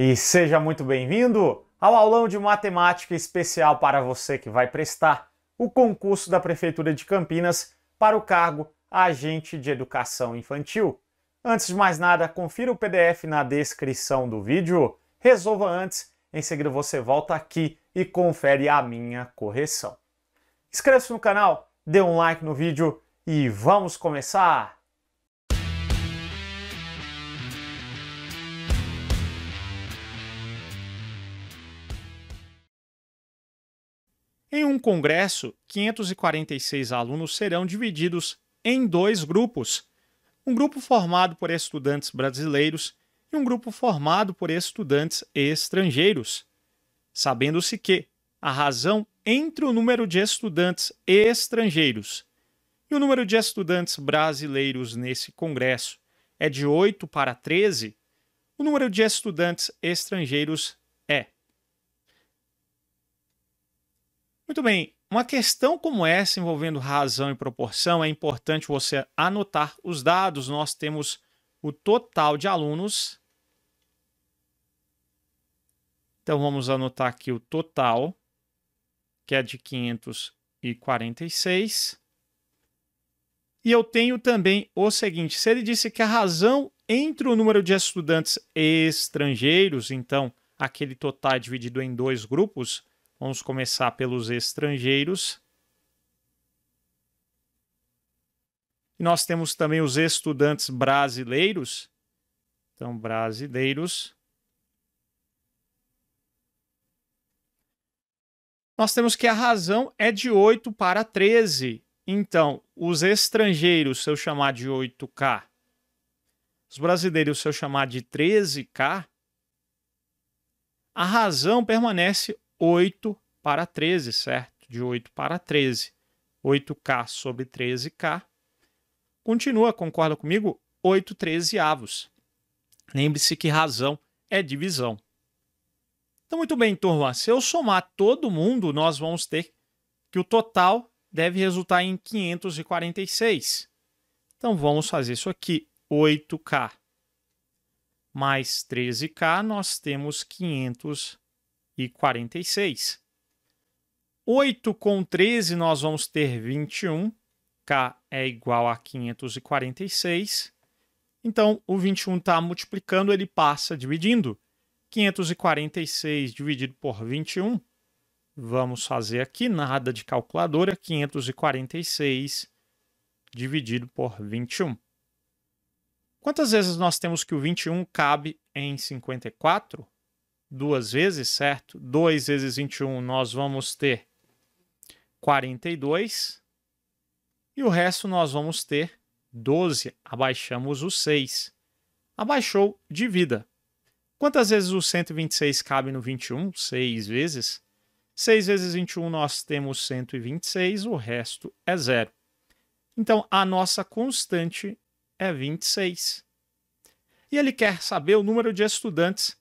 E seja muito bem-vindo ao aulão de matemática especial para você que vai prestar o concurso da Prefeitura de Campinas para o cargo Agente de Educação Infantil. Antes de mais nada, confira o PDF na descrição do vídeo. Resolva antes, em seguida você volta aqui e confere a minha correção. Inscreva-se no canal, dê um like no vídeo e vamos começar! Em um congresso, 546 alunos serão divididos em dois grupos. Um grupo formado por estudantes brasileiros e um grupo formado por estudantes estrangeiros. Sabendo-se que a razão entre o número de estudantes estrangeiros e o número de estudantes brasileiros nesse congresso é de 8 para 13, o número de estudantes estrangeiros é. Muito bem, uma questão como essa envolvendo razão e proporção é importante você anotar os dados. Nós temos o total de alunos. Então vamos anotar aqui o total, que é de 546. E eu tenho também o seguinte, se ele disse que a razão entre o número de estudantes estrangeiros, então aquele total é dividido em dois grupos. Vamos começar pelos estrangeiros. E nós temos também os estudantes brasileiros. Então, brasileiros. Nós temos que a razão é de 8 para 13. Então, os estrangeiros, se eu chamar de 8K, os brasileiros, se eu chamar de 13K, a razão permanece 8 para 13, certo? De 8 para 13. 8K sobre 13K. Continua, concorda comigo? 8 13avos. Lembre-se que razão é divisão. Então, muito bem, turma. Se eu somar todo mundo, nós vamos ter que o total deve resultar em 546. Então, vamos fazer isso aqui. 8K mais 13K, nós temos 546. 8 com 13, nós vamos ter 21. K é igual a 546. Então, o 21 está multiplicando, ele passa dividindo. 546 dividido por 21. Vamos fazer aqui, nada de calculadora. 546 dividido por 21. Quantas vezes nós temos que o 21 cabe em 54? 2 vezes, certo? 2 vezes 21 nós vamos ter 42. E o resto nós vamos ter 12. Abaixamos o 6. Abaixou, divida. Quantas vezes o 126 cabe no 21? 6 vezes. 6 vezes 21 nós temos 126, o resto é 0. Então, a nossa constante é 26. E ele quer saber o número de estudantes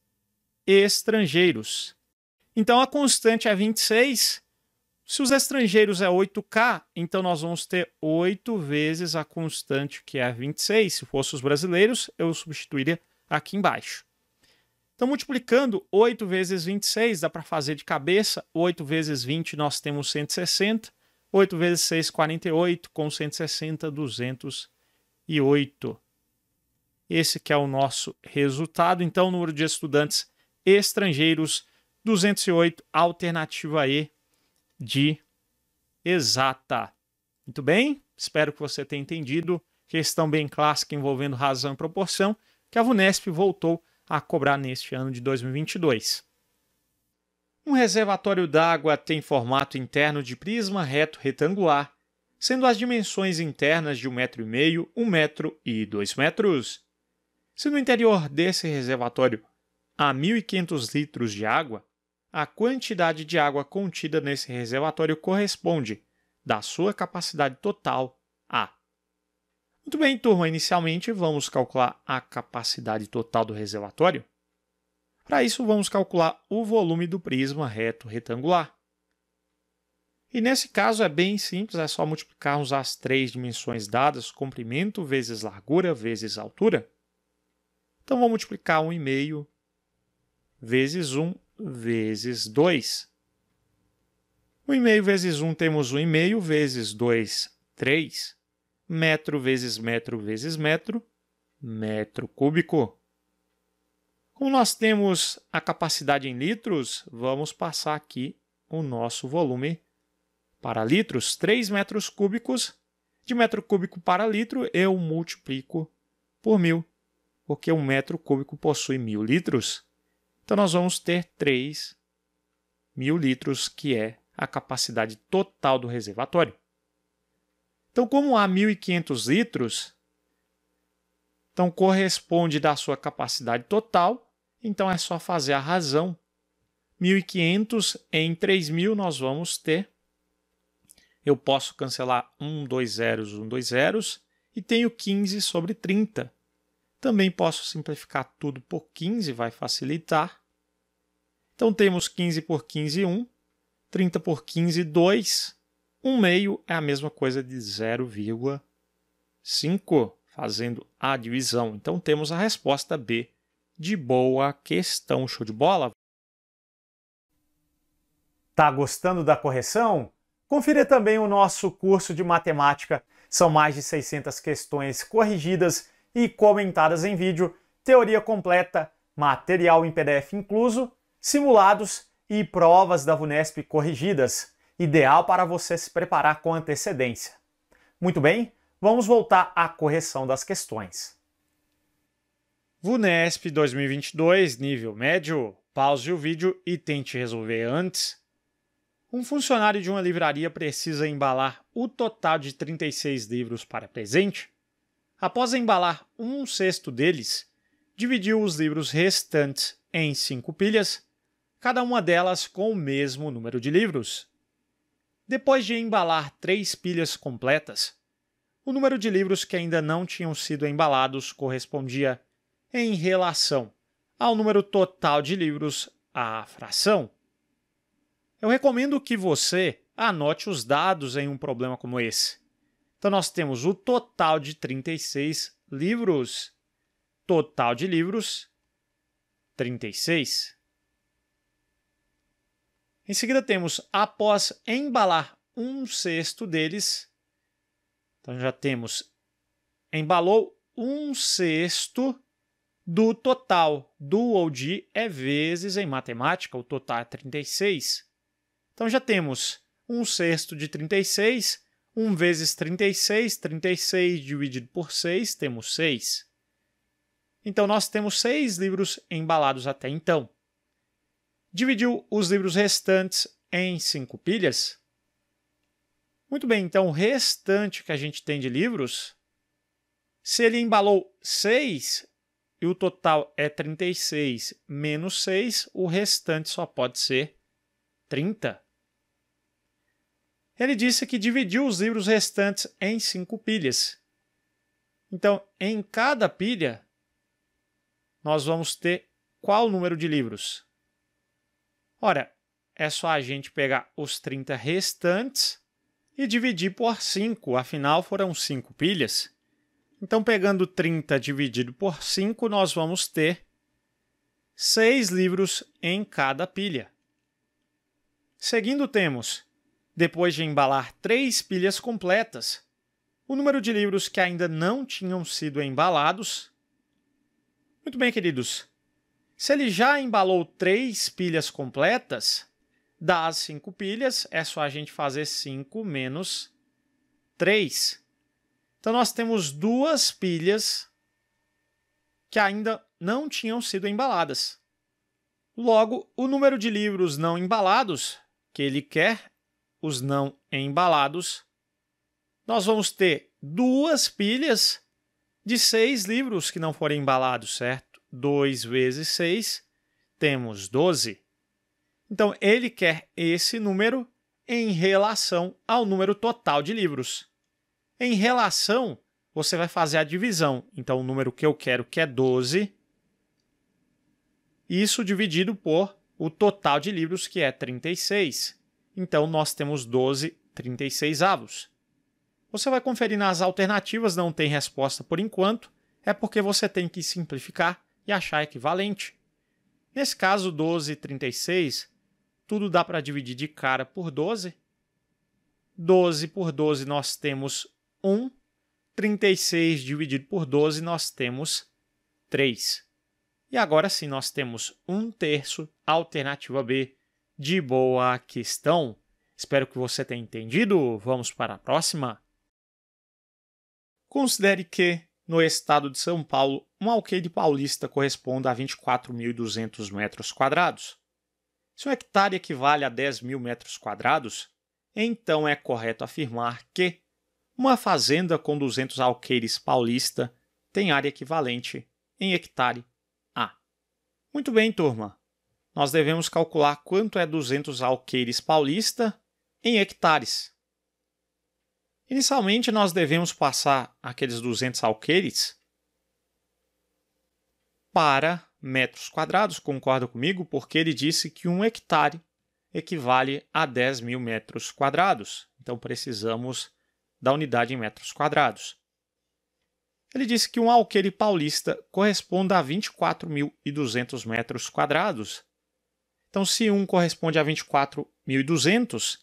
estrangeiros. Então, a constante é 26. Se os estrangeiros é 8K, então nós vamos ter 8 vezes a constante, que é 26. Se fosse os brasileiros, eu substituiria aqui embaixo. Então, multiplicando 8 vezes 26, dá para fazer de cabeça. 8 vezes 20, nós temos 160. 8 vezes 6, 48. Com 160, 208. Esse que é o nosso resultado. Então, o número de estudantes estrangeiros, 208, alternativa E de exata. Muito bem, espero que você tenha entendido. Questão bem clássica envolvendo razão e proporção, que a VUNESP voltou a cobrar neste ano de 2022. Um reservatório d'água tem formato interno de prisma reto retangular, sendo as dimensões internas de 1,5 m, 1 metro e 2 metros. Se no interior desse reservatório há 1.500 litros de água, a quantidade de água contida nesse reservatório corresponde da sua capacidade total a. Muito bem, turma. Inicialmente, vamos calcular a capacidade total do reservatório. Para isso, vamos calcular o volume do prisma reto retangular. E nesse caso é bem simples, é só multiplicarmos as três dimensões dadas, comprimento vezes largura vezes altura. Então, vou multiplicar 1,5 vezes 1 vezes 2. 1,5 vezes 1 temos 1,5 vezes 2, 3. Metro vezes metro vezes metro, metro cúbico. Como nós temos a capacidade em litros, vamos passar aqui o nosso volume para litros. 3 metros cúbicos. De metro cúbico para litro, eu multiplico por 1.000, porque 1 metro cúbico possui 1.000 litros. Então, nós vamos ter 3.000 litros, que é a capacidade total do reservatório. Então, como há 1.500 litros, então corresponde da sua capacidade total, então é só fazer a razão. 1.500 em 3.000 nós vamos ter. Eu posso cancelar 2 zeros, e tenho 15 sobre 30. Também posso simplificar tudo por 15, vai facilitar. Então, temos 15 por 15, 1. 30 por 15, 2. 1/2 é a mesma coisa de 0,5, fazendo a divisão. Então, temos a resposta B. De boa questão. Show de bola? Tá gostando da correção? Confira também o nosso curso de matemática. São mais de 600 questões corrigidas e comentadas em vídeo, teoria completa, material em PDF incluso, simulados e provas da VUNESP corrigidas, ideal para você se preparar com antecedência. Muito bem, vamos voltar à correção das questões. VUNESP 2022, nível médio. Pause o vídeo e tente resolver antes. Um funcionário de uma livraria precisa embalar o total de 36 livros para presente. Após embalar 1/6 deles, dividiu os livros restantes em 5 pilhas, cada uma delas com o mesmo número de livros. Depois de embalar 3 pilhas completas, o número de livros que ainda não tinham sido embalados correspondia em relação ao número total de livros à fração. Eu recomendo que você anote os dados em um problema como esse. Então, nós temos o total de 36 livros. Total de livros, 36. Em seguida, temos, após embalar 1/6 deles, então já temos, embalou 1/6 do total. Do ou de é vezes em matemática, o total é 36. Então, já temos 1/6 de 36, 1 vezes 36, 36 dividido por 6, temos 6. Então, nós temos 6 livros embalados até então. Dividiu os livros restantes em 5 pilhas. Muito bem, então, o restante que a gente tem de livros, se ele embalou 6 e o total é 36 menos 6, o restante só pode ser 30. Ele disse que dividiu os livros restantes em 5 pilhas. Então, em cada pilha, nós vamos ter qual número de livros? Ora, é só a gente pegar os 30 restantes e dividir por 5, afinal foram 5 pilhas. Então, pegando 30 dividido por 5, nós vamos ter 6 livros em cada pilha. Seguindo, temos, depois de embalar 3 pilhas completas, o número de livros que ainda não tinham sido embalados. Muito bem, queridos. Se ele já embalou 3 pilhas completas, das 5 pilhas, é só a gente fazer 5 menos 3. Então, nós temos 2 pilhas que ainda não tinham sido embaladas. Logo, o número de livros não embalados, que ele quer, os não embalados, nós vamos ter 2 pilhas de 6 livros que não foram embalados, certo? 2 vezes 6, temos 12. Então, ele quer esse número em relação ao número total de livros. Em relação, você vai fazer a divisão. Então, o número que eu quero, que é 12, isso dividido por o total de livros, que é 36. Então, nós temos 12 36avos. Você vai conferir nas alternativas, não tem resposta por enquanto, é porque você tem que simplificar e achar equivalente. Nesse caso, 12 e 36, tudo dá para dividir de cara por 12. 12 por 12 nós temos 1. 36 dividido por 12 nós temos 3. E agora sim nós temos 1/3, alternativa B, de boa questão. Espero que você tenha entendido. Vamos para a próxima. Considere que, no estado de São Paulo, um alqueire paulista corresponde a 24.200 metros quadrados. Se um hectare equivale a 10.000 metros quadrados, então é correto afirmar que uma fazenda com 200 alqueires paulista tem área equivalente em hectare A. Muito bem, turma. Nós devemos calcular quanto é 200 alqueires paulista em hectares. Inicialmente, nós devemos passar aqueles 200 alqueires para metros quadrados, concorda comigo? Porque ele disse que um hectare equivale a 10.000 metros quadrados. Então, precisamos da unidade em metros quadrados. Ele disse que um alqueire paulista corresponde a 24.200 metros quadrados. Então, se 1 corresponde a 24.200,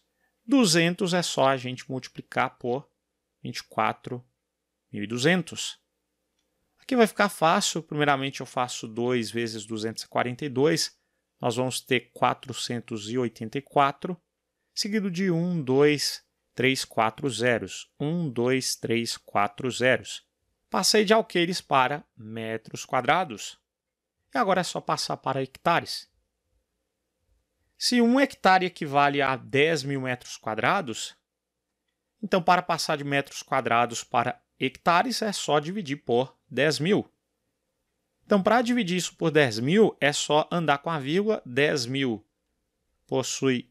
200 é só a gente multiplicar por 24.200. Aqui vai ficar fácil. Primeiramente, eu faço 2 vezes 242. Nós vamos ter 484, seguido de 1, 2, 3, 4 zeros. 1, 2, 3, 4 zeros. Passei de alqueires para metros quadrados. E agora é só passar para hectares. Se 1 hectare equivale a 10.000 metros quadrados, então para passar de metros quadrados para hectares é só dividir por 10.000. Então, para dividir isso por 10.000, é só andar com a vírgula. 10.000 possui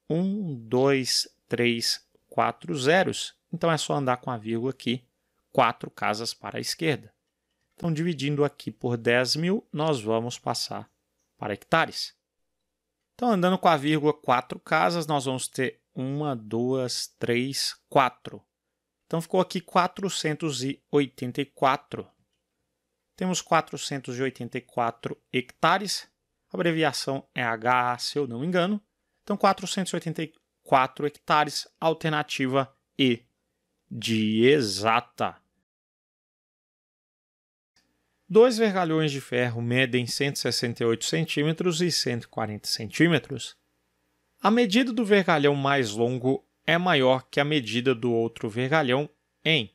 1, 2, 3, 4 zeros. Então, é só andar com a vírgula aqui, 4 casas para a esquerda. Então, dividindo aqui por 10.000, nós vamos passar para hectares. Então, andando com a vírgula 4 casas, nós vamos ter 1, 2, 3, 4. Então, ficou aqui 484. Temos 484 hectares. A abreviação é HA, se eu não me engano. Então, 484 hectares, alternativa E, de exata. 2 vergalhões de ferro medem 168 centímetros e 140 centímetros. A medida do vergalhão mais longo é maior que a medida do outro vergalhão em.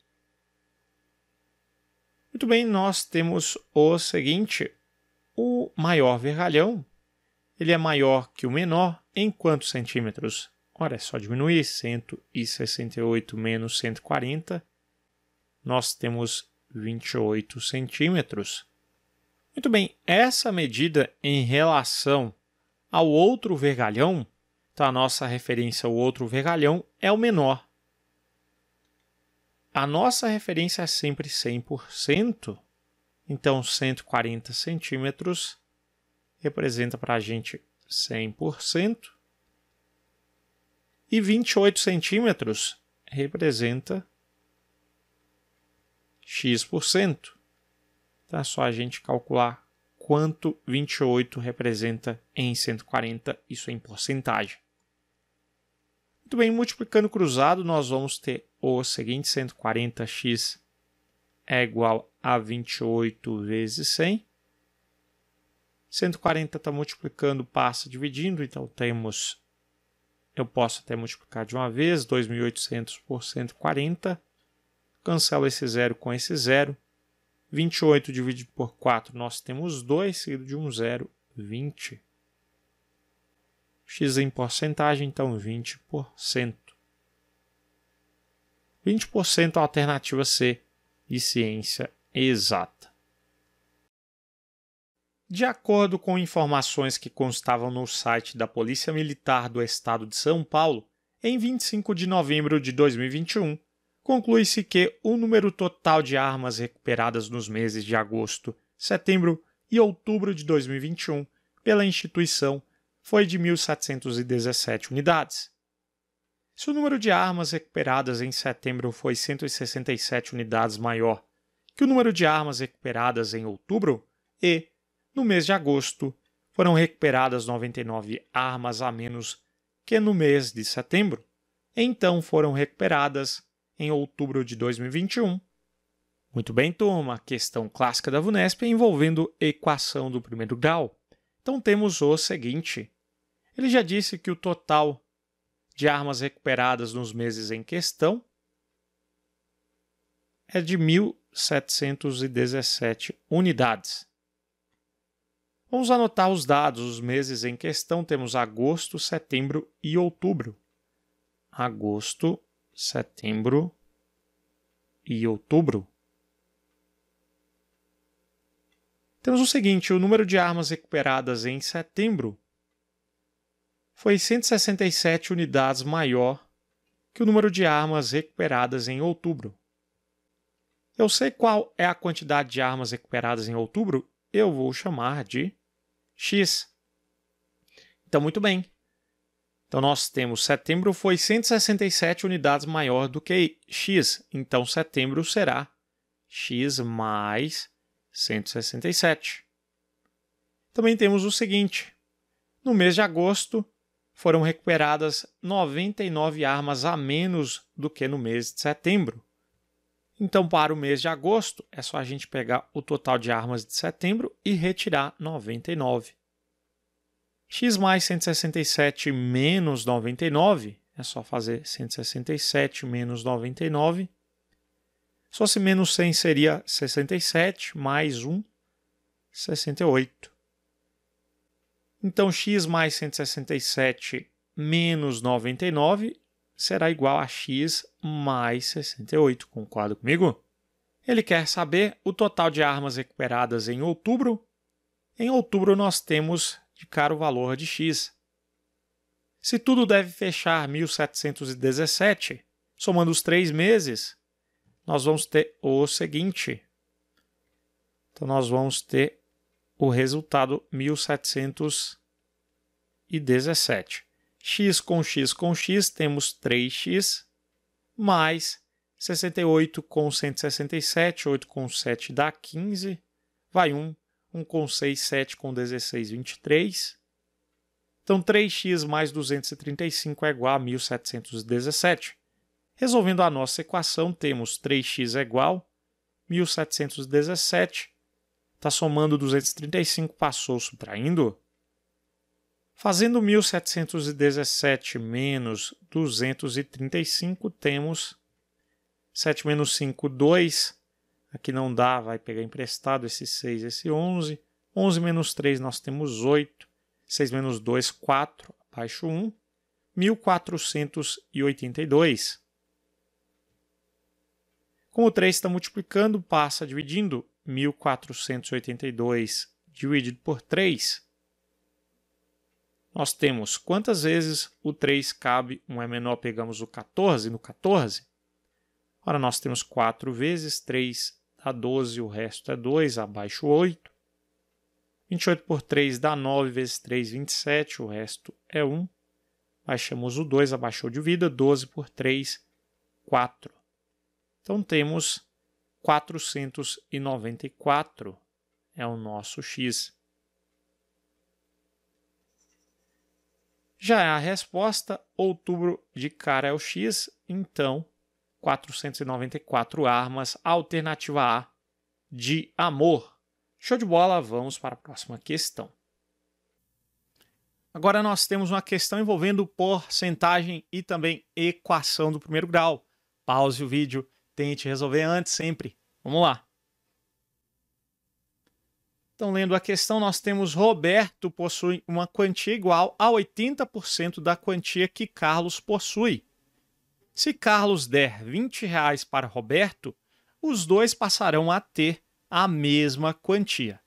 Muito bem, nós temos o seguinte. O maior vergalhão ele é maior que o menor em quantos centímetros? Ora, é só diminuir. 168 menos 140. Nós temos 28 centímetros. Muito bem, essa medida em relação ao outro vergalhão, então a nossa referência ao outro vergalhão é o menor. A nossa referência é sempre 100%, então 140 centímetros representa para a gente 100%, e 28 centímetros representa X%. Então é só a gente calcular quanto 28 representa em 140, isso é em porcentagem. Muito bem, multiplicando cruzado, nós vamos ter o seguinte: 140x é igual a 28 vezes 100. 140 está multiplicando, passa dividindo, então eu posso até multiplicar de uma vez, 2.800 por 140. Cancelo esse zero com esse zero. 28 dividido por 4, nós temos 2, seguido de um zero, 20. X em porcentagem, então 20%. 20% alternativa C de ciência exata. De acordo com informações que constavam no site da Polícia Militar do Estado de São Paulo, em 25 de novembro de 2021, conclui-se que o número total de armas recuperadas nos meses de agosto, setembro e outubro de 2021 pela instituição foi de 1.717 unidades. Se o número de armas recuperadas em setembro foi 167 unidades maior que o número de armas recuperadas em outubro, e, no mês de agosto, foram recuperadas 99 armas a menos que no mês de setembro. Então foram recuperadas em outubro de 2021. Muito bem, turma. Questão clássica da VUNESP envolvendo equação do primeiro grau. Então temos o seguinte. Ele já disse que o total de armas recuperadas nos meses em questão é de 1.717 unidades. Vamos anotar os dados. Os meses em questão temos agosto, setembro e outubro. Agosto, setembro e outubro. Temos o seguinte, o número de armas recuperadas em setembro foi 167 unidades maior que o número de armas recuperadas em outubro. Eu sei qual é a quantidade de armas recuperadas em outubro, eu vou chamar de X. Então, muito bem. Então, nós temos setembro foi 167 unidades maior do que X. Então, setembro será X mais 167. Também temos o seguinte. No mês de agosto, foram recuperadas 99 armas a menos do que no mês de setembro. Então, para o mês de agosto, é só a gente pegar o total de armas de setembro e retirar 99. X mais 167 menos 99, é só fazer 167 menos 99. Se fosse menos 100, seria 67, mais 1, 68. Então, x mais 167 menos 99 será igual a x mais 68. Concorda comigo? Ele quer saber o total de armas recuperadas em outubro. Em outubro, nós temos de cara o valor de x. Se tudo deve fechar 1.717, somando os 3 meses, nós vamos ter o seguinte. Então, nós vamos ter o resultado 1.717. X com x, temos 3x, mais 68 com 167, 8 com 7 dá 15, vai 1, 1 com 6, 7 com 16, 23. Então, 3x mais 235 é igual a 1.717. Resolvendo a nossa equação, temos 3x é igual a 1.717. Está somando 235, passou subtraindo. Fazendo 1.717 menos 235, temos 7 menos 5, 2. Aqui não dá, vai pegar emprestado esse 6, esse 11. 11 menos 3, nós temos 8. 6 menos 2, 4. Abaixo 1. 1.482. Como o 3 está multiplicando, passa dividindo. 1.482 dividido por 3. Nós temos quantas vezes o 3 cabe, um é menor, pegamos o 14 no 14. Ora, nós temos 4 vezes 3 dá 12, o resto é 2, abaixo 8. 28 por 3 dá 9 vezes 3, 27, o resto é 1. Baixamos o 2, abaixou de vida, 12 por 3, 4. Então, temos 494 é o nosso x. Já é a resposta, outubro de cara é o x, então 494 armas, alternativa A, de amor. Show de bola, vamos para a próxima questão. Agora nós temos uma questão envolvendo porcentagem e também equação do primeiro grau. Pause o vídeo, tente resolver antes sempre. Vamos lá. Então, lendo a questão, nós temos Roberto possui uma quantia igual a 80% da quantia que Carlos possui. Se Carlos der R$20 para Roberto, os dois passarão a ter a mesma quantia.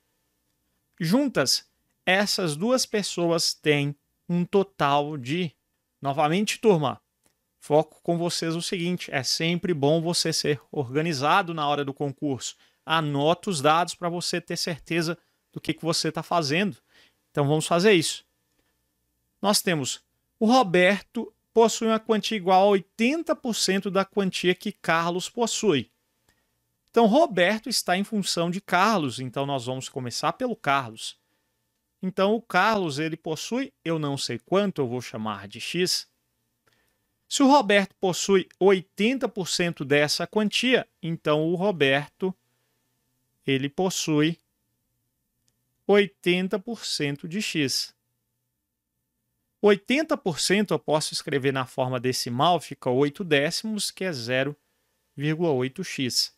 Juntas, essas duas pessoas têm um total de... Novamente, turma, foco com vocês o seguinte, é sempre bom você ser organizado na hora do concurso. Anota os dados para você ter certeza do que você está fazendo. Então, vamos fazer isso. Nós temos o Roberto possui uma quantia igual a 80% da quantia que Carlos possui. Então, Roberto está em função de Carlos, então nós vamos começar pelo Carlos. Então, o Carlos ele possui, eu não sei quanto, eu vou chamar de X. Se o Roberto possui 80% dessa quantia, então o Roberto ele possui 80% de X. 80% eu posso escrever na forma decimal, fica 8 décimos, que é 0,8x.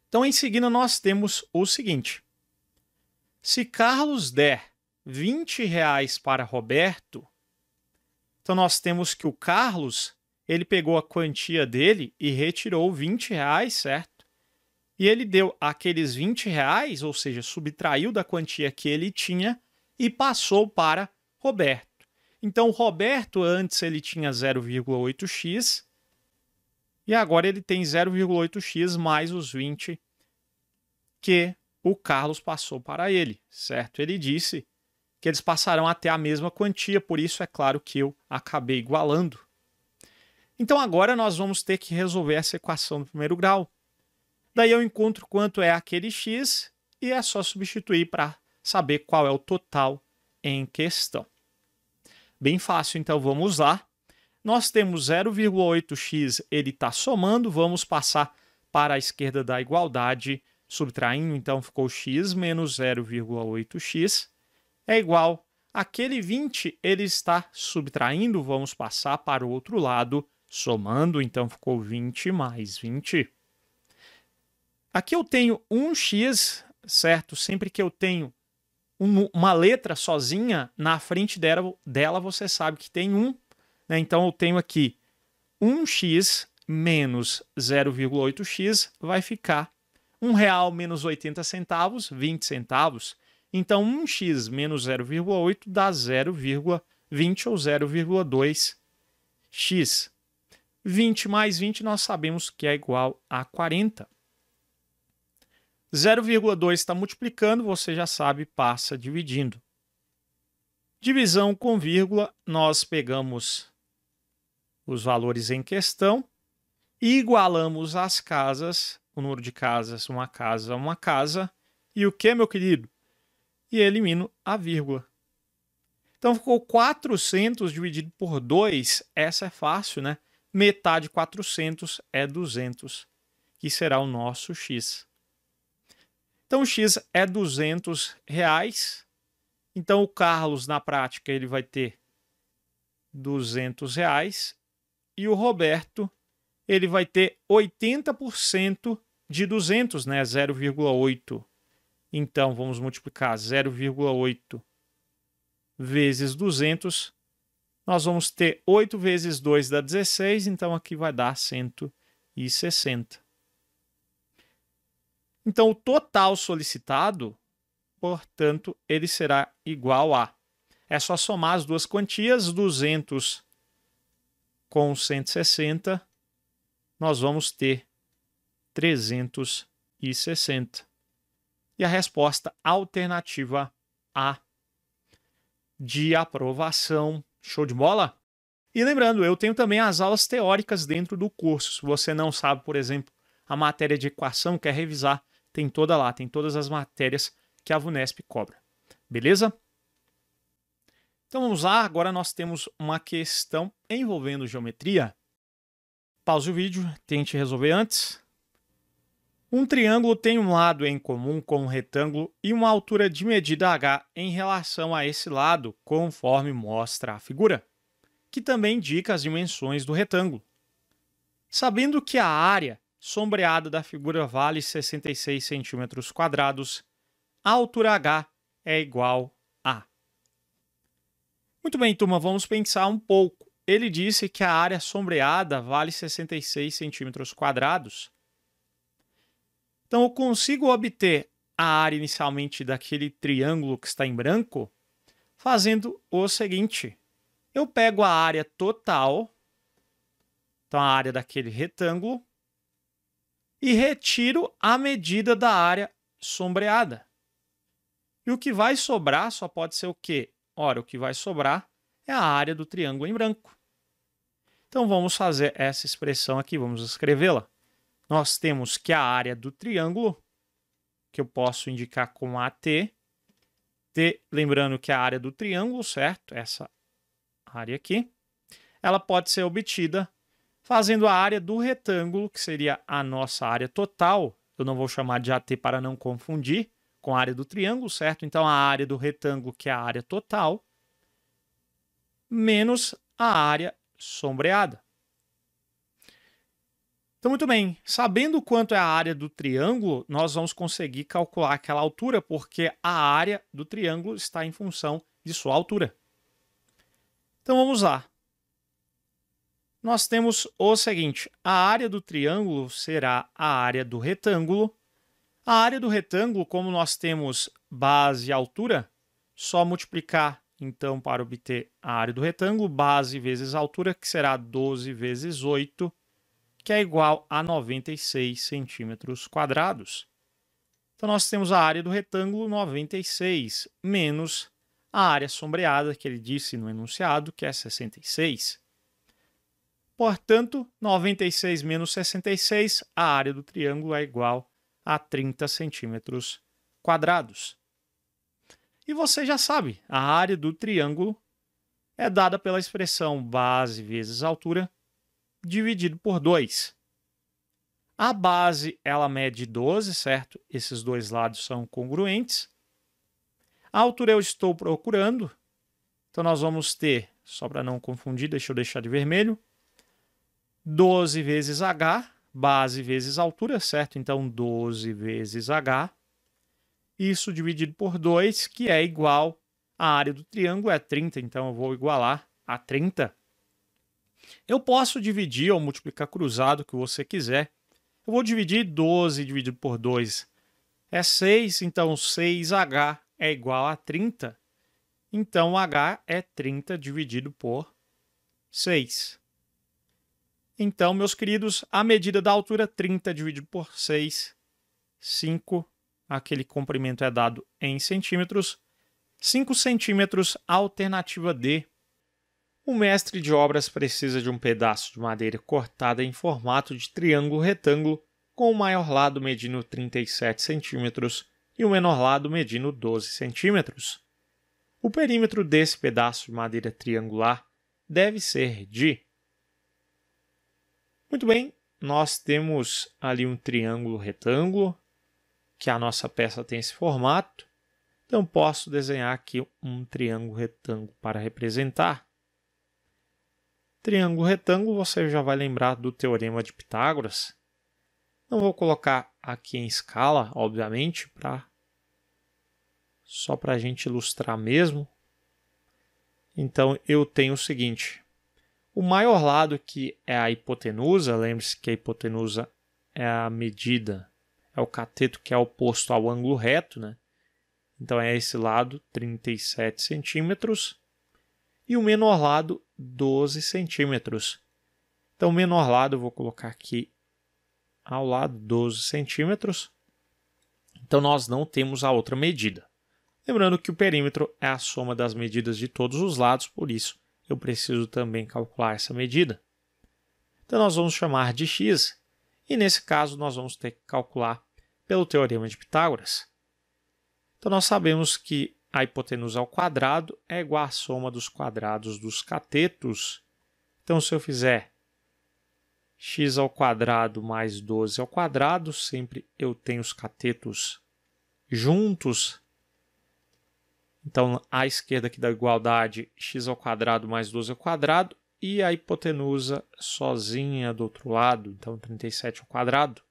Então, em seguida, nós temos o seguinte. Se Carlos der R$20 para Roberto, então nós temos que o Carlos ele pegou a quantia dele e retirou R$20, certo? E ele deu aqueles R$20, ou seja, subtraiu da quantia que ele tinha e passou para Roberto. Então, o Roberto antes ele tinha 0,8x e agora ele tem 0,8x mais os 20 que o Carlos passou para ele, certo? Ele disse que eles passarão até a mesma quantia, por isso é claro que eu acabei igualando. Então agora nós vamos ter que resolver essa equação do primeiro grau. Daí eu encontro quanto é aquele x e é só substituir para saber qual é o total em questão. Bem fácil, então vamos lá. Nós temos 0,8x, ele está somando, vamos passar para a esquerda da igualdade, subtraindo, então ficou x menos 0,8x é igual àquele 20, ele está subtraindo, vamos passar para o outro lado, somando, então ficou 20 mais 20. Aqui eu tenho 1x, certo? Sempre que eu tenho uma letra sozinha, na frente dela você sabe que tem 1. Né? Então, eu tenho aqui 1x menos 0,8x vai ficar R$1 menos 80 centavos, 20 centavos. Então, 1x menos 0,8 dá 0,20 ou 0,2x. 20 mais 20 nós sabemos que é igual a 40. 0,2 está multiplicando, você já sabe, passa dividindo. Divisão com vírgula, nós pegamos os valores em questão e igualamos as casas, o número de casas, uma casa, e o que, meu querido? E elimino a vírgula. Então ficou 400 dividido por 2, essa é fácil, né? Metade de 400 é 200, que será o nosso x. Então, o x é R$200. Então, o Carlos, na prática, ele vai ter R$200. E o Roberto, ele vai ter 80% de 200, né? 0,8. Então, vamos multiplicar 0,8 vezes 200. Nós vamos ter 8 vezes 2 dá 16. Então, aqui vai dar 160. Então, o total solicitado, portanto, ele será igual a... É só somar as duas quantias, 200 com 160, nós vamos ter 360. E a resposta alternativa A, de aprovação. Show de bola? E lembrando, eu tenho também as aulas teóricas dentro do curso. Se você não sabe, por exemplo, a matéria de equação, quer revisar, tem toda lá, tem todas as matérias que a VUNESP cobra. Beleza? Então vamos lá, agora nós temos uma questão envolvendo geometria. Pause o vídeo, tente resolver antes. Um triângulo tem um lado em comum com um retângulo e uma altura de medida h em relação a esse lado, conforme mostra a figura, que também indica as dimensões do retângulo. Sabendo que a área sombreada da figura vale 66 cm², a altura h é igual a... Muito bem, turma, vamos pensar um pouco. Ele disse que a área sombreada vale 66 cm². Então, eu consigo obter a área inicialmente daquele triângulo que está em branco fazendo o seguinte. Eu pego a área total, então a área daquele retângulo, e retiro a medida da área sombreada. E o que vai sobrar só pode ser o quê? Ora, o que vai sobrar é a área do triângulo em branco. Então, vamos fazer essa expressão aqui, vamos escrevê-la. Nós temos que a área do triângulo, que eu posso indicar com AT, ter, lembrando que a área do triângulo, certo? Essa área aqui, ela pode ser obtida fazendo a área do retângulo, que seria a nossa área total. Eu não vou chamar de AT para não confundir com a área do triângulo, certo? Então, a área do retângulo, que é a área total, menos a área sombreada. Então, muito bem. Sabendo quanto é a área do triângulo, nós vamos conseguir calcular aquela altura, porque a área do triângulo está em função de sua altura. Então, vamos lá. Nós temos o seguinte, a área do triângulo será a área do retângulo. A área do retângulo, como nós temos base e altura, só multiplicar, então, para obter a área do retângulo, base vezes altura, que será 12 vezes 8, que é igual a 96 centímetros quadrados. Então, nós temos a área do retângulo 96, menos a área sombreada, que ele disse no enunciado, que é 66. Portanto, 96 menos 66, a área do triângulo é igual a 30 centímetros quadrados. E você já sabe, a área do triângulo é dada pela expressão base vezes altura dividido por 2. A base, ela mede 12, certo? Esses dois lados são congruentes. A altura eu estou procurando. Então, nós vamos ter, só para não confundir, deixa eu deixar de vermelho, 12 vezes H, base vezes altura, certo? Então, 12 vezes H. Isso dividido por 2, que é igual à área do triângulo, é 30. Então, eu vou igualar a 30. Eu posso dividir ou multiplicar cruzado, o que você quiser. Eu vou dividir 12 dividido por 2. É 6, então 6H é igual a 30. Então, H é 30 dividido por 6. Então, meus queridos, a medida da altura 30 dividido por 6, 5. Aquele comprimento é dado em centímetros. 5 centímetros, alternativa D. O mestre de obras precisa de um pedaço de madeira cortada em formato de triângulo retângulo, com o maior lado medindo 37 centímetros e o menor lado medindo 12 centímetros. O perímetro desse pedaço de madeira triangular deve ser de... Muito bem, nós temos ali um triângulo retângulo, que a nossa peça tem esse formato. Então, posso desenhar aqui um triângulo retângulo para representar. Triângulo retângulo, você já vai lembrar do teorema de Pitágoras. Não vou colocar aqui em escala, obviamente, só para a gente ilustrar mesmo. Então, eu tenho o seguinte. O maior lado, que é a hipotenusa, lembre-se que a hipotenusa é a medida, é o cateto que é oposto ao ângulo reto, né? Então, é esse lado, 37 centímetros. E o menor lado, 12 centímetros. Então, o menor lado eu vou colocar aqui ao lado, 12 centímetros. Então, nós não temos a outra medida. Lembrando que o perímetro é a soma das medidas de todos os lados, por isso eu preciso também calcular essa medida. Então, nós vamos chamar de x, e nesse caso nós vamos ter que calcular pelo teorema de Pitágoras. Então, nós sabemos que a hipotenusa ao quadrado é igual à soma dos quadrados dos catetos. Então, se eu fizer x ao quadrado mais 12 ao quadrado, sempre eu tenho os catetos juntos. Então, à esquerda aqui da igualdade, x ao quadrado mais 12 ao quadrado, e a hipotenusa sozinha do outro lado, então 37 ao quadrado.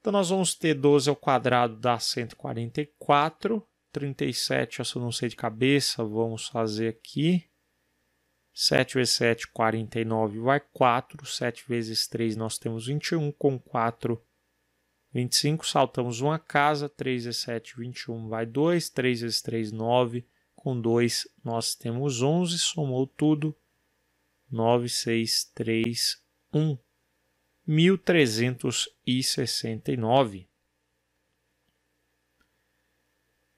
Então, nós vamos ter 12 ao quadrado dá 144, 37, essa eu não sei de cabeça, vamos fazer aqui. 7 vezes 7, 49, vai 4. 7 vezes 3, nós temos 21, com 4, 25, saltamos uma casa, 3 vezes 7, 21, vai 2, 3 vezes 3, 9, com 2 nós temos 11, somou tudo, 9, 6, 3, 1, 1.369.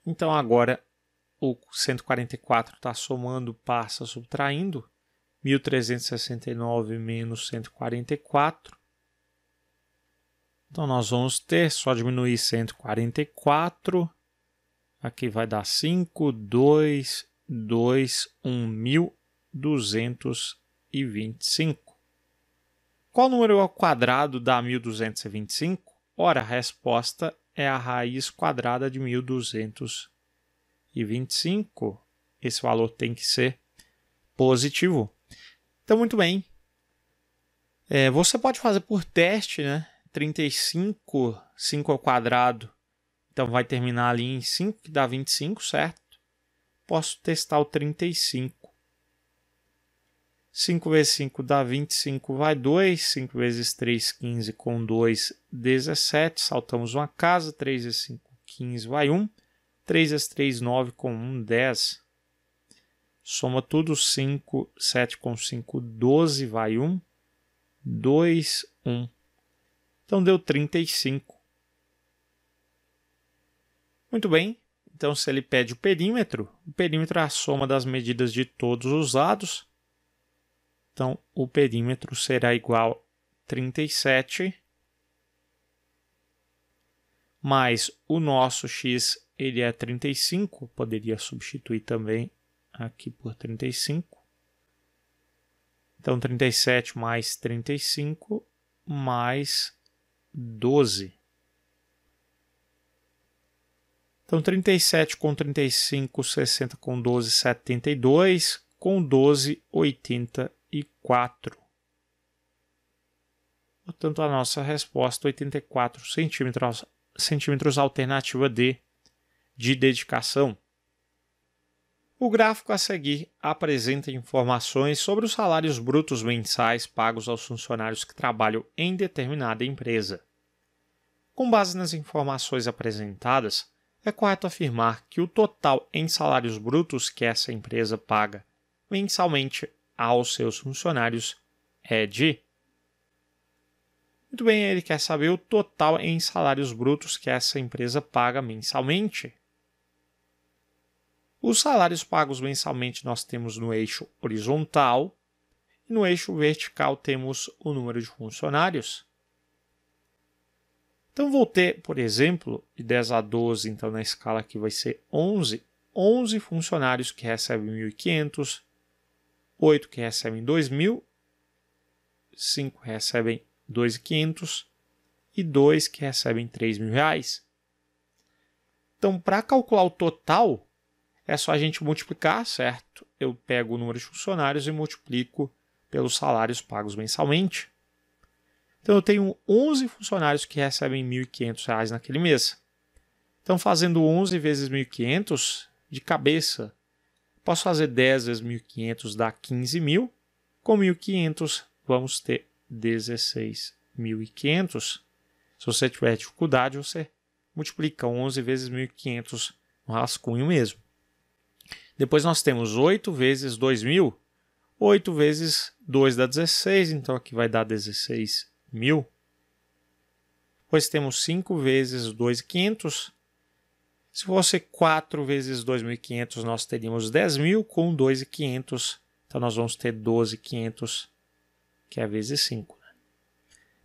Então, agora, o 144 está somando, passa subtraindo, 1.369 menos 144. Então, nós vamos ter, só diminuir 144 Aqui vai dar 5,221.225. Qual número ao quadrado dá 1.225? Ora, a resposta é a raiz quadrada de 1.225. Esse valor tem que ser positivo. Então, muito bem. Você pode fazer por teste, né? 35, 5 ao quadrado. Então, vai terminar ali em 5, que dá 25, certo? Posso testar o 35. 5 vezes 5 dá 25, vai 2. 5 vezes 3, 15, com 2, 17. Saltamos uma casa. 3 vezes 5, 15, vai 1. 3 vezes 3, 9, com 1, 10. Soma tudo, 5, 7 com 5, 12, vai 1. 2, 1. Então, deu 35. Muito bem. Então, se ele pede o perímetro é a soma das medidas de todos os lados. Então, o perímetro será igual a 37, mais o nosso x, ele é 35, poderia substituir também aqui por 35. Então, 37 mais 35 mais 12. Então, 37 com 35, 60 com 12, 72, com 12, 84. Portanto, a nossa resposta, 84 centímetros, alternativa D, de dedicação. O gráfico a seguir apresenta informações sobre os salários brutos mensais pagos aos funcionários que trabalham em determinada empresa. Com base nas informações apresentadas, é correto afirmar que o total em salários brutos que essa empresa paga mensalmente aos seus funcionários é de... Muito bem, ele quer saber o total em salários brutos que essa empresa paga mensalmente. Os salários pagos mensalmente nós temos no eixo horizontal e no eixo vertical temos o número de funcionários. Então, vou ter, por exemplo, de 10 a 12, então na escala aqui vai ser 11 funcionários que recebem 1.500, 8 que recebem 2.000, 5 recebem 2.500 e 2 que recebem R$3.000. Então, para calcular o total, é só a gente multiplicar, certo? Eu pego o número de funcionários e multiplico pelos salários pagos mensalmente. Então, eu tenho 11 funcionários que recebem R$1.500 naquele mês. Então, fazendo 11 vezes 1.500, de cabeça, posso fazer 10 vezes 1.500 dá 15.000. Com 1.500, vamos ter 16.500. Se você tiver dificuldade, você multiplica 11 vezes 1.500 no rascunho mesmo. Depois nós temos 8 vezes 2.000. 8 vezes 2 dá 16, então aqui vai dar 16.000. Depois temos 5 vezes 2.500. Se fosse 4 vezes 2.500, nós teríamos 10.000 com 2.500. Então, nós vamos ter 12.500, que é vezes 5.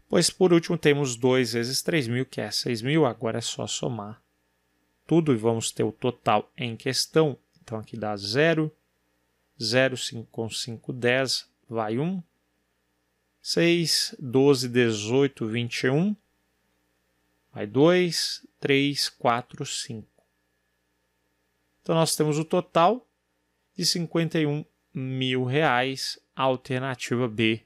Pois, por último, temos 2 vezes 3.000, que é 6.000. Agora é só somar tudo e vamos ter o total em questão. Então, aqui dá 0, 0, 5 com 5, 10, vai 1. 6, 12, 18, 21. Vai 2, 3, 4, 5. Então, nós temos o total de R$51.000, alternativa B,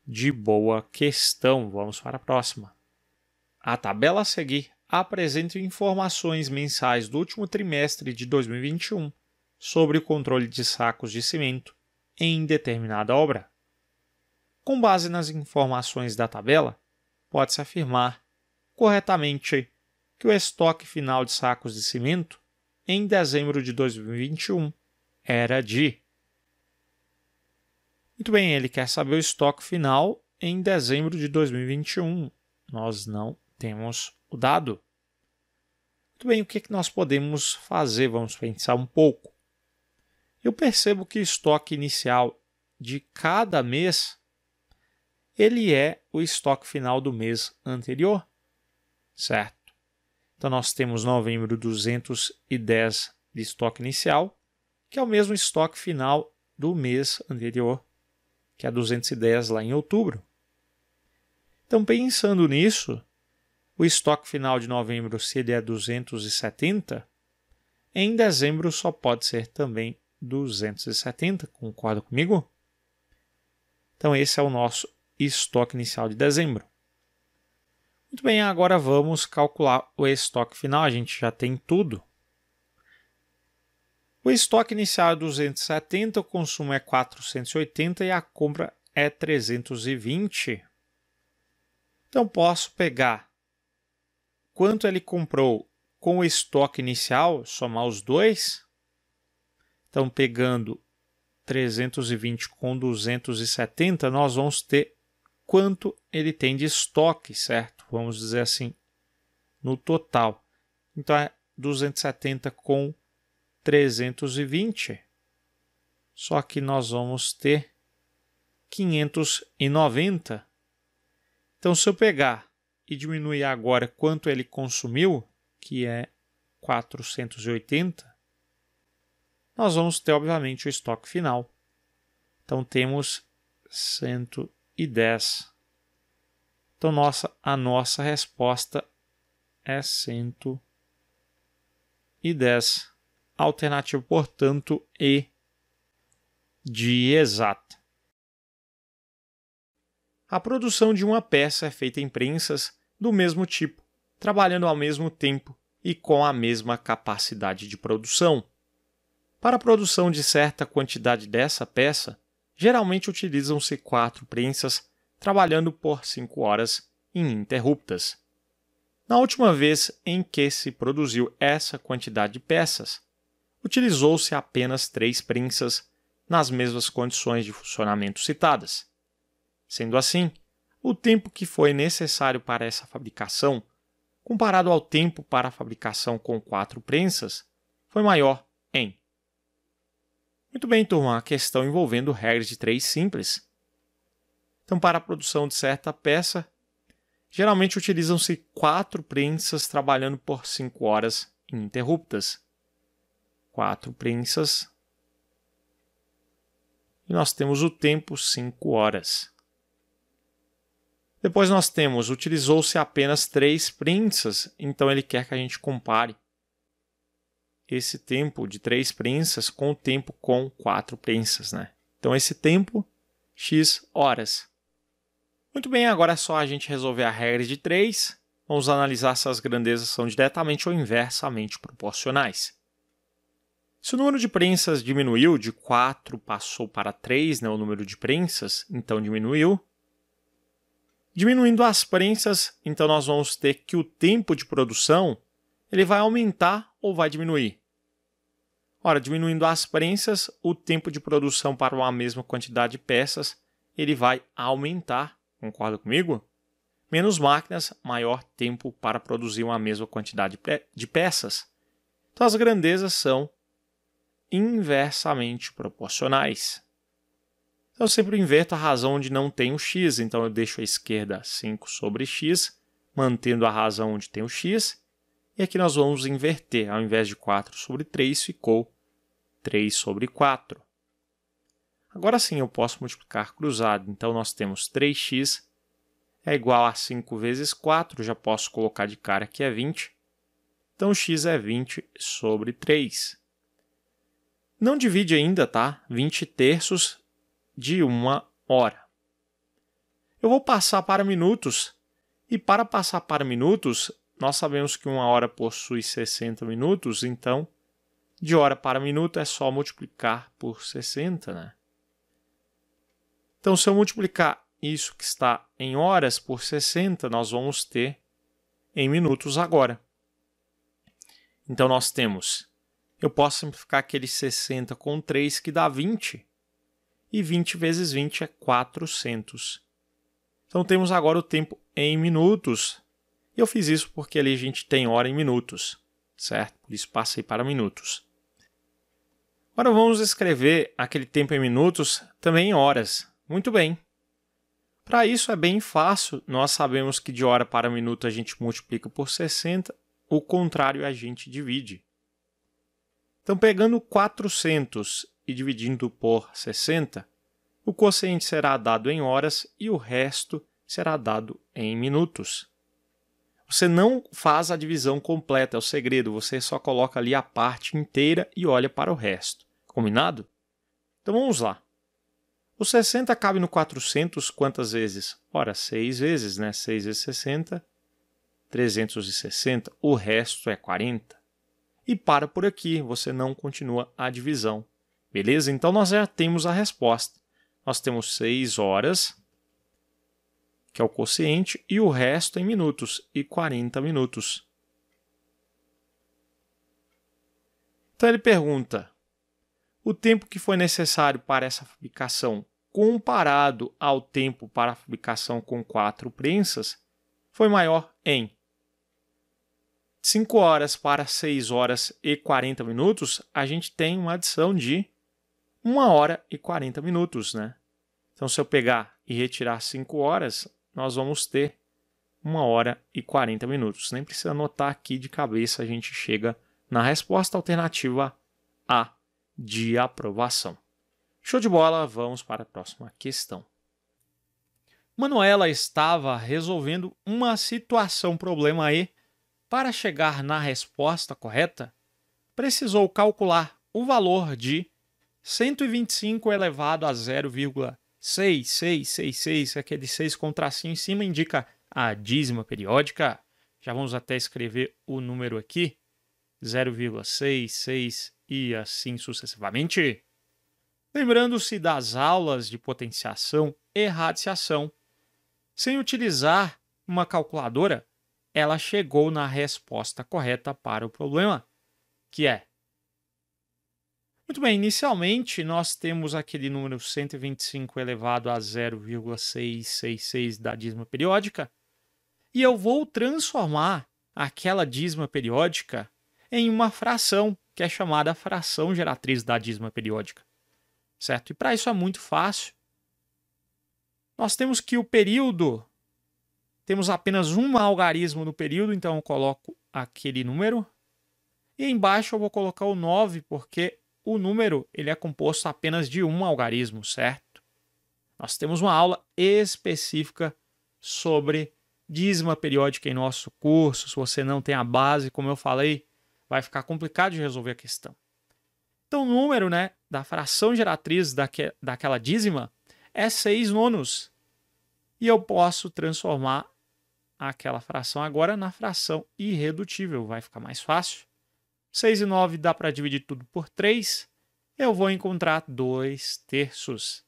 de boa questão. Vamos para a próxima. A tabela a seguir apresenta informações mensais do último trimestre de 2021 sobre o controle de sacos de cimento em determinada obra. Com base nas informações da tabela, pode-se afirmar corretamente que o estoque final de sacos de cimento em dezembro de 2021 era de... Muito bem, ele quer saber o estoque final em dezembro de 2021. Nós não temos o dado. Muito bem, o que nós podemos fazer? Vamos pensar um pouco. Eu percebo que o estoque inicial de cada mês ele é o estoque final do mês anterior, certo? Então, nós temos novembro 210 de estoque inicial, que é o mesmo estoque final do mês anterior, que é 210 lá em outubro. Então, pensando nisso, o estoque final de novembro, se ele é 270, em dezembro só pode ser também 270, concorda comigo? Então, esse é o nosso estoque inicial de dezembro. Muito bem, agora vamos calcular o estoque final, a gente já tem tudo. O estoque inicial é 270, o consumo é 480 e a compra é 320. Então, posso pegar quanto ele comprou com o estoque inicial, somar os dois. Então, pegando 320 com 270, nós vamos ter quanto ele tem de estoque, certo? Vamos dizer assim, no total. Então, é 270 com 320. Só que nós vamos ter 590. Então, se eu pegar e diminuir agora quanto ele consumiu, que é 480, nós vamos ter, obviamente, o estoque final. Então, temos 110. Então, a nossa resposta é 110. Alternativa, portanto, E de exata. A produção de uma peça é feita em prensas do mesmo tipo, trabalhando ao mesmo tempo e com a mesma capacidade de produção. Para a produção de certa quantidade dessa peça, geralmente utilizam-se 4 prensas trabalhando por 5 horas ininterruptas. Na última vez em que se produziu essa quantidade de peças, utilizou-se apenas 3 prensas nas mesmas condições de funcionamento citadas. Sendo assim, o tempo que foi necessário para essa fabricação, comparado ao tempo para a fabricação com 4 prensas, foi maior em. Muito bem, turma, a questão envolvendo regras de 3 simples. Então, para a produção de certa peça, geralmente utilizam-se 4 prensas trabalhando por 5 horas ininterruptas. 4 prensas. E nós temos o tempo 5 horas. Depois nós temos, utilizou-se apenas 3 prensas, então ele quer que a gente compare esse tempo de 3 prensas com o tempo com 4 prensas, né? Então esse tempo, x horas. Muito bem, agora é só a gente resolver a regra de 3. Vamos analisar se as grandezas são diretamente ou inversamente proporcionais. Se o número de prensas diminuiu, de 4 passou para 3, né, o número de prensas, então diminuiu. Diminuindo as prensas, então nós vamos ter que o tempo de produção ele vai aumentar ou vai diminuir? Ora, diminuindo as prensas, o tempo de produção para uma mesma quantidade de peças ele vai aumentar, concorda comigo? Menos máquinas, maior tempo para produzir uma mesma quantidade de peças. Então as grandezas são inversamente proporcionais. Então, eu sempre inverto a razão onde não tem o x, então eu deixo à esquerda 5 sobre x, mantendo a razão onde tem o x, e aqui nós vamos inverter, ao invés de 4 sobre 3, ficou 3 sobre 4. Agora sim eu posso multiplicar cruzado, então nós temos 3x é igual a 5 vezes 4, já posso colocar de cara que é 20, então x é 20 sobre 3. Não divide ainda, tá? 20 terços de 1 hora. Eu vou passar para minutos, e para passar para minutos, nós sabemos que 1 hora possui 60 minutos, então, de hora para minuto é só multiplicar por 60, né? Então, se eu multiplicar isso que está em horas por 60, nós vamos ter em minutos agora. Então, nós temos, eu posso simplificar aquele 60 com 3, que dá 20, e 20 vezes 20 é 400. Então, temos agora o tempo em minutos. E eu fiz isso porque ali a gente tem hora em minutos, certo? Por isso, passei para minutos. Agora, vamos escrever aquele tempo em minutos também em horas. Muito bem. Para isso, é bem fácil. Nós sabemos que de hora para minuto a gente multiplica por 60. o contrário a gente divide. Então, pegando 400 e dividindo por 60, o quociente será dado em horas e o resto será dado em minutos. Você não faz a divisão completa, é o segredo. Você só coloca ali a parte inteira e olha para o resto. Combinado? Então vamos lá. O 60 cabe no 400 quantas vezes? Ora, 6 vezes, né? 6 vezes 60, 360. O resto é 40. E para por aqui, você não continua a divisão. Beleza? Então nós já temos a resposta. Nós temos 6 horas, que é o quociente, e o resto em minutos, e 40 minutos. Então ele pergunta, o tempo que foi necessário para essa fabricação, comparado ao tempo para a fabricação com 4 prensas, foi maior em 5 horas para 6 horas e 40 minutos, a gente tem uma adição de 1 hora e 40 minutos, né? Então, se eu pegar e retirar 5 horas, nós vamos ter 1 hora e 40 minutos. Nem precisa anotar aqui de cabeça, a gente chega na resposta alternativa A de aprovação. Show de bola, vamos para a próxima questão. Manuela estava resolvendo uma situação, problema aí. Para chegar na resposta correta, precisou calcular o valor de 125 elevado a 0,6666, aquele 6 com tracinho em cima indica a dízima periódica. Já vamos até escrever o número aqui, 0,66 e assim sucessivamente. Lembrando-se das aulas de potenciação e radiciação, sem utilizar uma calculadora, ela chegou na resposta correta para o problema, que é... Muito bem, inicialmente nós temos aquele número 125 elevado a 0,666 da dízima periódica, e eu vou transformar aquela dízima periódica em uma fração, que é chamada fração geratriz da dízima periódica. Certo? E para isso é muito fácil. Nós temos que o período, temos apenas um algarismo no período, então eu coloco aquele número. E embaixo eu vou colocar o 9, porque o número ele é composto apenas de um algarismo, certo? Nós temos uma aula específica sobre dízima periódica em nosso curso. Se você não tem a base, como eu falei, vai ficar complicado de resolver a questão. Então, o número, né, da fração geratriz daquela dízima é 6 nonos. E eu posso transformar aquela fração agora na fração irredutível. Vai ficar mais fácil. 6 e 9 dá para dividir tudo por 3. Eu vou encontrar 2 terços.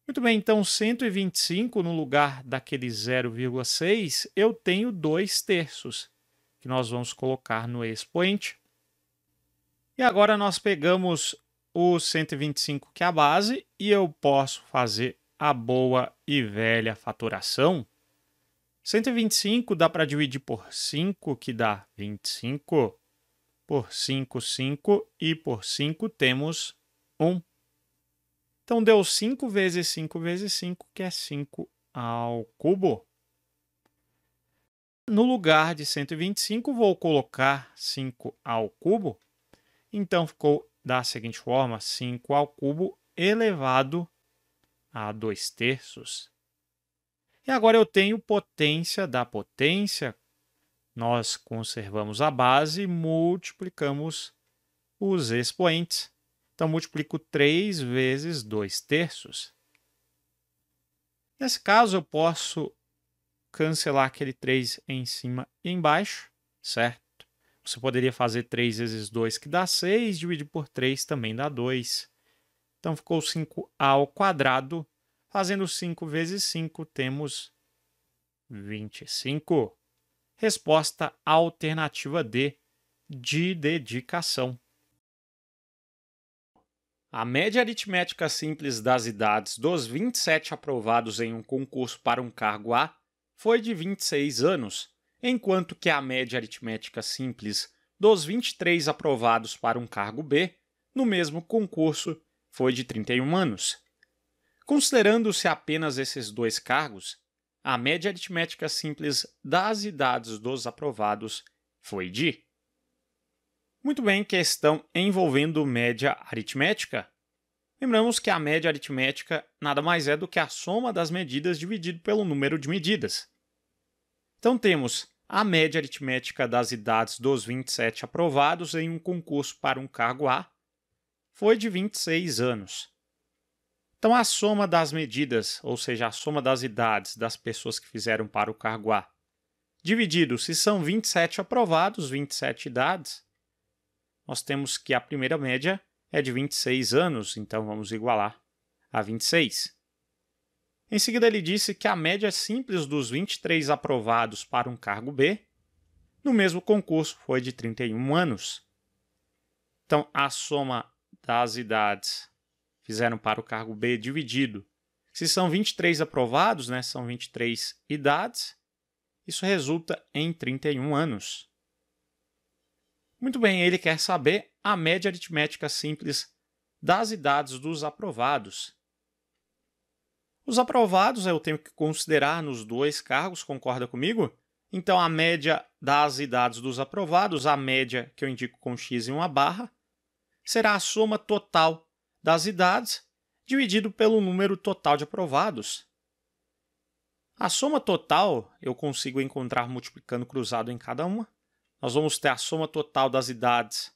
Muito bem, então 125 no lugar daquele 0,6, eu tenho 2 terços, que nós vamos colocar no expoente. E agora nós pegamos o 125, que é a base, e eu posso fazer a boa e velha fatoração. 125 dá para dividir por 5, que dá 25. Por 5, 5. E por 5 temos 1. Então, deu 5 vezes 5 vezes 5, que é 5 ao cubo. No lugar de 125, vou colocar 5 ao cubo. Então, ficou da seguinte forma, 5 ao cubo elevado a 2 terços. E agora eu tenho potência da potência. Nós conservamos a base e multiplicamos os expoentes. Então, multiplico 3 vezes 2 terços. Nesse caso, eu posso cancelar aquele 3 em cima e embaixo, certo? Você poderia fazer 3 vezes 2, que dá 6, dividir por 3 também dá 2. Então, ficou 5 ao quadrado. Fazendo 5 vezes 5, temos 25. Resposta alternativa D, de dedicação. A média aritmética simples das idades dos 27 aprovados em um concurso para um cargo A foi de 26 anos, enquanto que a média aritmética simples dos 23 aprovados para um cargo B, no mesmo concurso, foi de 31 anos. Considerando-se apenas esses 2 cargos, a média aritmética simples das idades dos aprovados foi de... Muito bem, questão envolvendo média aritmética. Lembramos que a média aritmética nada mais é do que a soma das medidas dividido pelo número de medidas. Então temos a média aritmética das idades dos 27 aprovados em um concurso para um cargo A foi de 26 anos. Então a soma das medidas, ou seja, a soma das idades das pessoas que fizeram para o cargo A, dividido se são 27 aprovados, 27 idades, nós temos que a primeira média é de 26 anos, então vamos igualar a 26. Em seguida, ele disse que a média simples dos 23 aprovados para um cargo B, no mesmo concurso, foi de 31 anos. Então, a soma das idades fizeram para o cargo B dividido, se são 23 aprovados, né, são 23 idades, isso resulta em 31 anos. Muito bem, ele quer saber a média aritmética simples das idades dos aprovados. Os aprovados eu tenho que considerar nos dois cargos, concorda comigo? Então, a média das idades dos aprovados, a média que eu indico com x em uma barra, será a soma total das idades dividido pelo número total de aprovados. A soma total eu consigo encontrar multiplicando cruzado em cada uma. Nós vamos ter a soma total das idades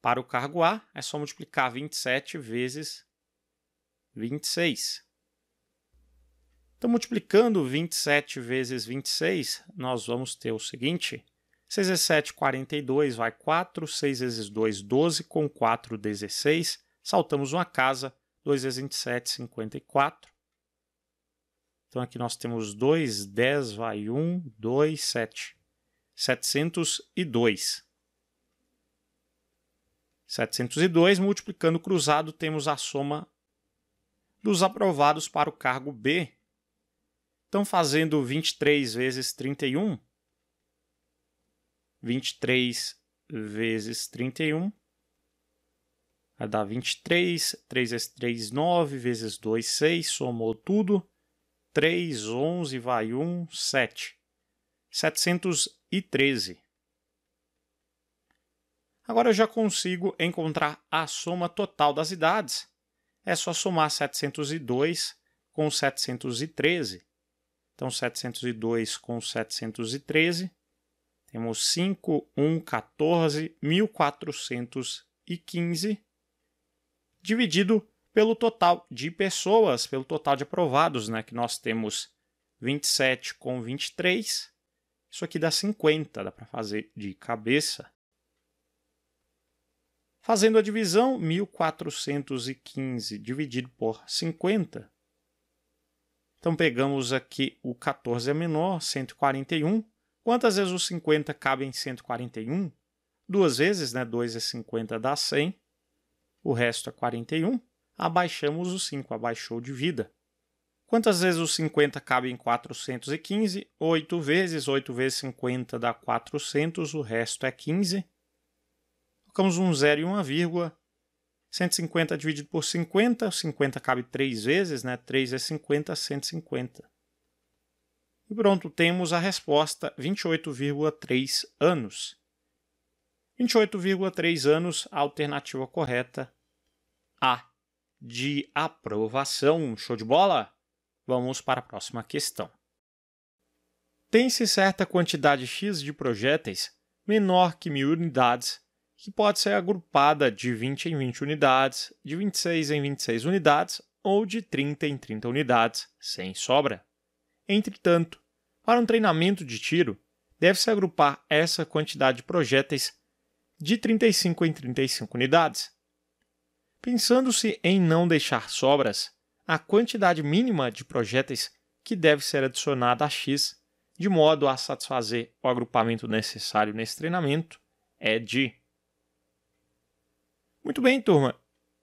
para o cargo A, é só multiplicar 27 vezes 26. Então, multiplicando 27 vezes 26, nós vamos ter o seguinte: 6 vezes 7, 42, vai 4, 6 vezes 2, 12, com 4, 16. Saltamos uma casa, 2 vezes 27, 54. Então, aqui nós temos 2, 10, vai 1, 2, 7. 702. 702, multiplicando cruzado, temos a soma dos aprovados para o cargo B. Então, fazendo 23 vezes 31, 23 vezes 31, vai dar 23, 3 vezes 3, 9, vezes 2, 6, somou tudo, 3, 11, vai 1, 7. 713. Agora eu já consigo encontrar a soma total das idades. É só somar 702 com 713. Então, 702 com 713, temos 5, 1, 14, 1415, dividido pelo total de pessoas, pelo total de aprovados, né? Que nós temos 27 com 23. Isso aqui dá 50, dá para fazer de cabeça. Fazendo a divisão, 1415 dividido por 50. Então, pegamos aqui o 14 é menor, 141. Quantas vezes o 50 cabe em 141? Duas vezes, né? 2 é 50, dá 100. O resto é 41. Abaixamos o 5, abaixou de vida. Quantas vezes o 50 cabe em 415? 8 vezes. 8 vezes 50 dá 400, o resto é 15. Colocamos um 0 e uma vírgula. 150 dividido por 50, 50 cabe 3 vezes, né? 3 é 50, 150. E pronto, temos a resposta, 28,3 anos. 28,3 anos, a alternativa correta, A, de aprovação. Show de bola? Vamos para a próxima questão. Tem-se certa quantidade X de projéteis menor que 1000 unidades, que pode ser agrupada de 20 em 20 unidades, de 26 em 26 unidades ou de 30 em 30 unidades, sem sobra. Entretanto, para um treinamento de tiro, deve-se agrupar essa quantidade de projéteis de 35 em 35 unidades. Pensando-se em não deixar sobras, a quantidade mínima de projéteis que deve ser adicionada a X, de modo a satisfazer o agrupamento necessário nesse treinamento, é de... Muito bem, turma.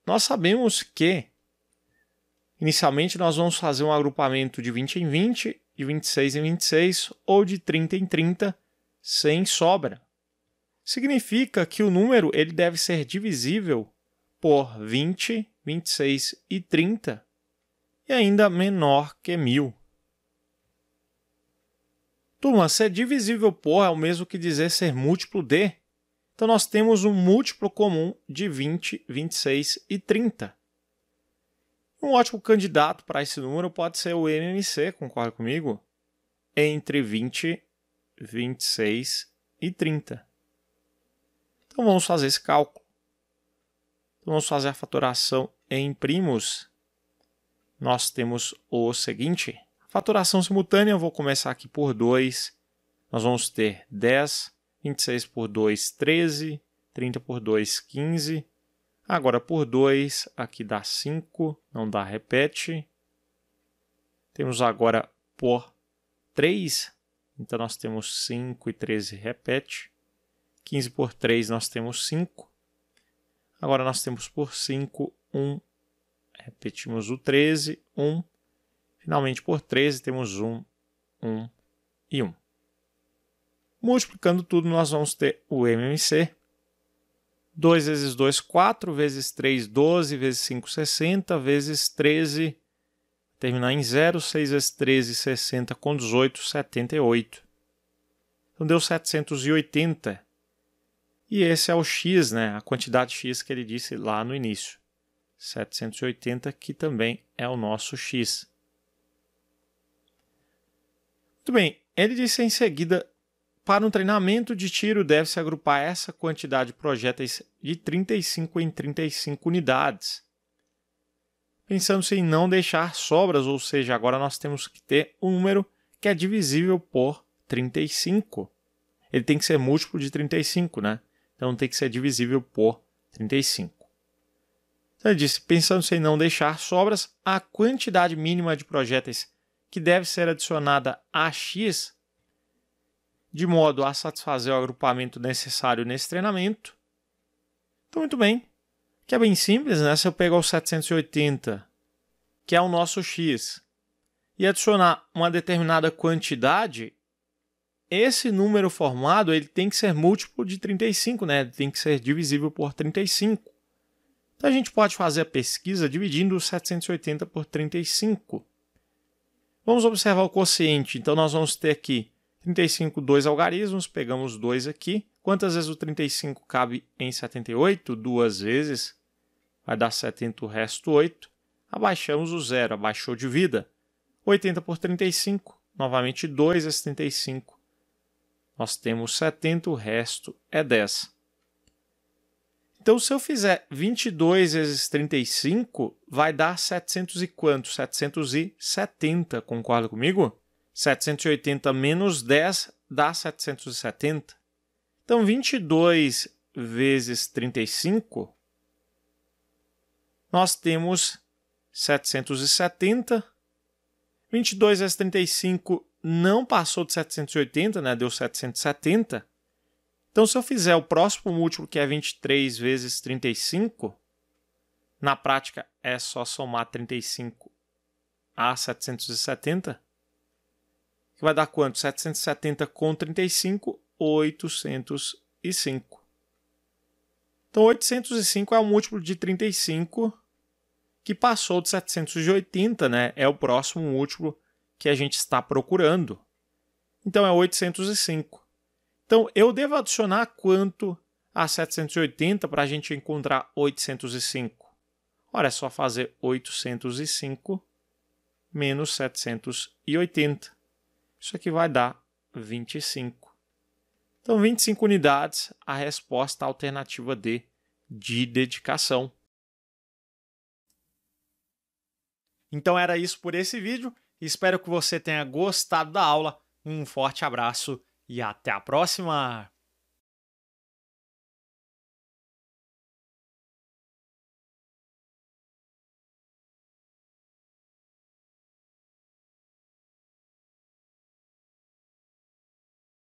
Nós sabemos que, inicialmente, nós vamos fazer um agrupamento de 20 em 20, de 26 em 26 ou de 30 em 30, sem sobra. Significa que o número ele deve ser divisível por 20, 26 e 30, e ainda menor que 1000. Turma, ser divisível por é o mesmo que dizer ser múltiplo de. Então, nós temos um múltiplo comum de 20, 26 e 30. Um ótimo candidato para esse número pode ser o MMC, concorda comigo? Entre 20, 26 e 30. Então, vamos fazer esse cálculo. Então, vamos fazer a fatoração em primos. Nós temos o seguinte. A fatoração simultânea, eu vou começar aqui por 2. Nós vamos ter 10, 26 por 2, 13, 30 por 2, 15. Agora por 2, aqui dá 5, não dá, repete. Temos agora por 3, então nós temos 5 e 13, repete. 15 por 3, nós temos 5. Agora nós temos por 5, 1. Repetimos o 13, 1. Finalmente por 13, temos 1, 1 e 1. Multiplicando tudo, nós vamos ter o MMC. 2 vezes 2, 4, vezes 3, 12, vezes 5, 60, vezes 13, terminar em 0, 6 vezes 13, 60, com 18, 78. Então deu 780. E esse é o x, né? A quantidade x que ele disse lá no início. 780, que também é o nosso x. Muito bem, ele disse em seguida: para um treinamento de tiro, deve-se agrupar essa quantidade de projéteis de 35 em 35 unidades. Pensando-se em não deixar sobras, ou seja, agora nós temos que ter um número que é divisível por 35. Ele tem que ser múltiplo de 35, né? Então tem que ser divisível por 35. Então ele disse, pensando-se em não deixar sobras, a quantidade mínima de projéteis que deve ser adicionada a x, de modo a satisfazer o agrupamento necessário nesse treinamento. Então, muito bem. Que é bem simples, né? Se eu pegar o 780, que é o nosso x, e adicionar uma determinada quantidade, esse número formado ele tem que ser múltiplo de 35, né? Ele tem que ser divisível por 35. Então, a gente pode fazer a pesquisa dividindo o 780 por 35. Vamos observar o quociente. Então, nós vamos ter aqui 35, 2 algarismos, pegamos 2 aqui. Quantas vezes o 35 cabe em 78? 2 vezes. Vai dar 70, o resto 8. Abaixamos o zero, abaixou de vida. 80 por 35, novamente 2 vezes 35. Nós temos 70, o resto é 10. Então, se eu fizer 22 vezes 35, vai dar 700 e quanto? 770, concorda comigo? 780 menos 10 dá 770. Então, 22 vezes 35, nós temos 770. 22 vezes 35 não passou de 780, né? Deu 770. Então, se eu fizer o próximo múltiplo, que é 23 vezes 35, na prática é só somar 35 a 770, que vai dar quanto? 770 com 35, 805. Então, 805 é o múltiplo de 35 que passou de 780, né? É o próximo múltiplo que a gente está procurando. Então, é 805. Então, eu devo adicionar quanto a 780 para a gente encontrar 805? Ora, é só fazer 805 menos 780. Isso aqui vai dar 25. Então, 25 unidades, a resposta alternativa D de dedicação. Então, era isso por esse vídeo. Espero que você tenha gostado da aula. Um forte abraço e até a próxima!